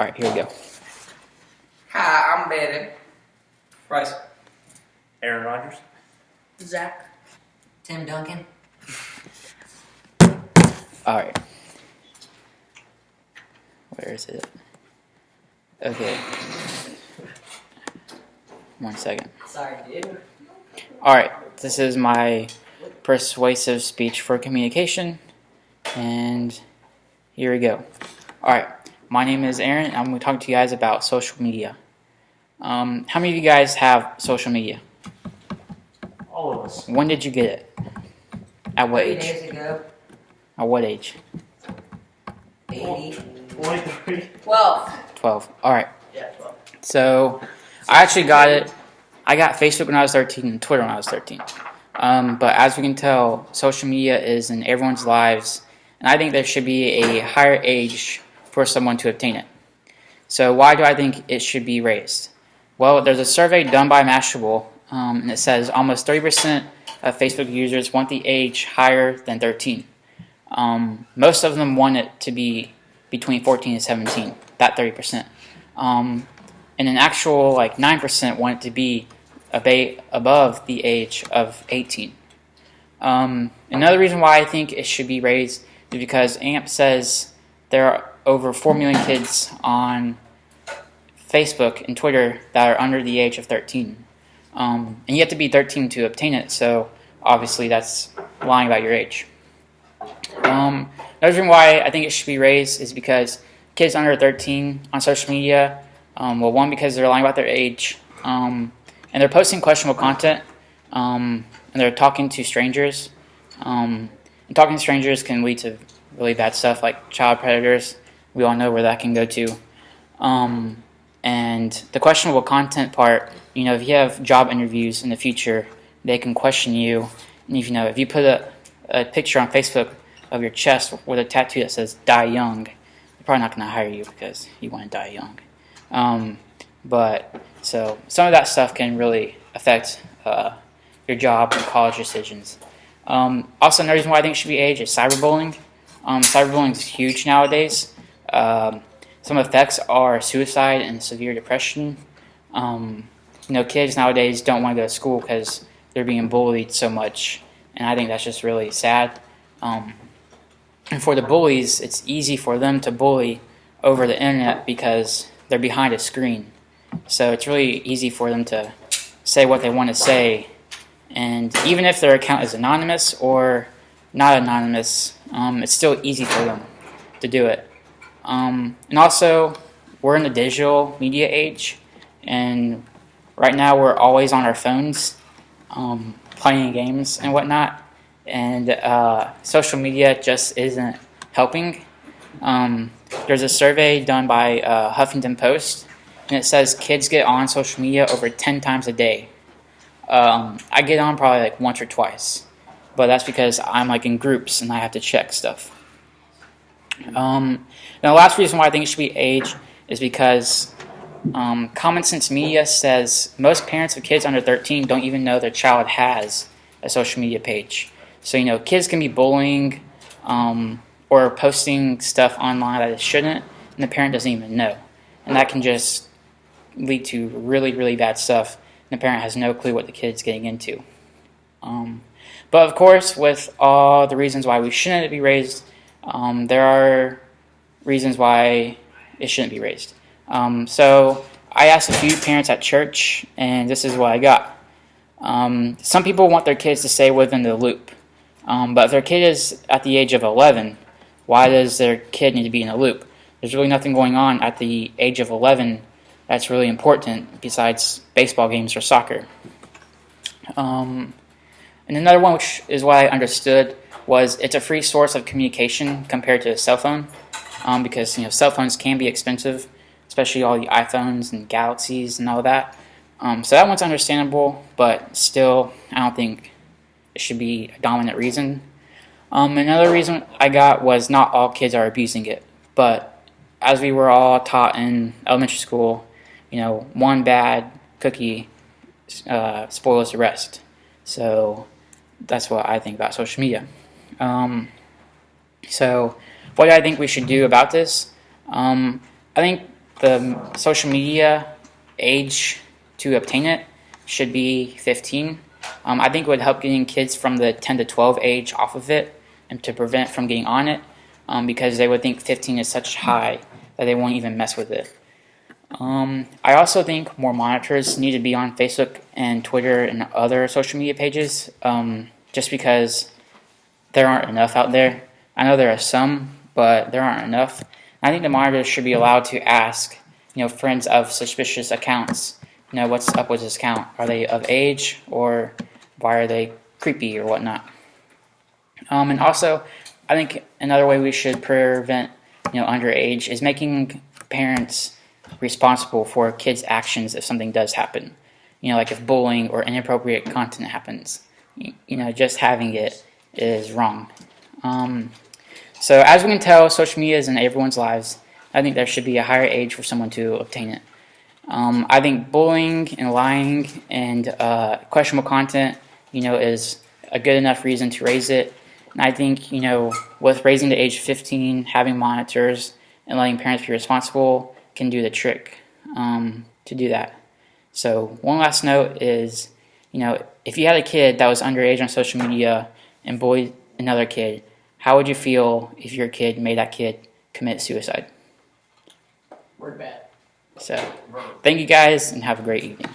Alright, here we go. Hi, I'm Betty. Bryce. Aaron Rodgers. Zach. Tim Duncan. Alright. Where is it? Okay. 1 second. Sorry, dude. Alright, this is my persuasive speech for communication. And here we go. Alright, my name is Aaron, and I'm going to talk to you guys about social media. How many of you guys have social media? All of us. When did you get it? At what 3 age? days ago. At what age? 80. 23. 12. 12. Alright. Yeah, 12. So, I actually got it. I got Facebook when I was 13 and Twitter when I was 13. But as we can tell, social media is in everyone's lives, and I think there should be a higher age for someone to obtain it. So why do I think it should be raised? Well, there's a survey done by Mashable, and it says almost 30% of Facebook users want the age higher than 13. Most of them want it to be between 14 and 17, that 30%. And an actual 9% want it to be above the age of 18. Another reason why I think it should be raised is because AMP says there are over 4 million kids on Facebook and Twitter that are under the age of 13. And you have to be 13 to obtain it, so obviously that's lying about your age. Another reason why I think it should be raised is because kids under 13 on social media, well, one, because they're lying about their age, and they're posting questionable content, and they're talking to strangers. And talking to strangers can lead to really bad stuff like child predators. We all know where that can go to. And the questionable content part, if you have job interviews in the future, they can question you. And if you put a picture on Facebook of your chest with a tattoo that says "Die Young," they're probably not going to hire you because you want to die young. So some of that stuff can really affect your job and college decisions. Also, another reason why I think it should be age is cyberbullying. Cyberbullying is huge nowadays. Some effects are suicide and severe depression. Kids nowadays don't want to go to school because they're being bullied so much, and I think that's just really sad. And for the bullies, it's easy for them to bully over the internet because they're behind a screen. So it's really easy for them to say what they want to say. And even if their account is anonymous or not anonymous, it's still easy for them to do it. And also, we're in the digital media age, and right now we're always on our phones, playing games and whatnot. And social media just isn't helping. There's a survey done by Huffington Post, and it says kids get on social media over 10 times a day. I get on probably once or twice, but that's because I'm in groups and I have to check stuff. Now, the last reason why I think it should be age is because Common Sense Media says most parents of kids under 13 don't even know their child has a social media page. So, kids can be bullying or posting stuff online that it shouldn't, and the parent doesn't even know. And that can just lead to really, really bad stuff, and the parent has no clue what the kid's getting into. But, of course, with all the reasons why we shouldn't be raised, there are reasons why it shouldn't be raised. So I asked a few parents at church, and this is what I got. Some people want their kids to stay within the loop. But if their kid is at the age of 11, why does their kid need to be in a loop? There's really nothing going on at the age of 11 that's really important besides baseball games or soccer. And another one, which is what I understood, was it's a free source of communication compared to a cell phone, because cell phones can be expensive, especially all the iPhones and Galaxies and all that. So that one's understandable, but still, I don't think it should be a dominant reason. Another reason I got was not all kids are abusing it, but as we were all taught in elementary school, one bad cookie spoils the rest. So that's what I think about social media. So what do I think we should do about this? I think the social media age to obtain it should be 15. I think it would help getting kids from the 10 to 12 age off of it and to prevent from getting on it because they would think 15 is such high that they won't even mess with it. I also think more monitors need to be on Facebook and Twitter and other social media pages just because there aren't enough out there. I know there are some, but there aren't enough. I think the monitors should be allowed to ask, friends of suspicious accounts, what's up with this account? Are they of age, or why are they creepy or whatnot? And also, I think another way we should prevent, underage is making parents responsible for kids' actions if something does happen. Like if bullying or inappropriate content happens. Just having it is wrong. So as we can tell, social media is in everyone's lives. I think there should be a higher age for someone to obtain it. I think bullying and lying and questionable content, is a good enough reason to raise it. And I think, with raising the age 15, having monitors, and letting parents be responsible can do the trick to do that. So one last note is, if you had a kid that was underage on social media and bullied another kid, how would you feel if your kid made that kid commit suicide? Word bad. So, thank you guys and have a great evening.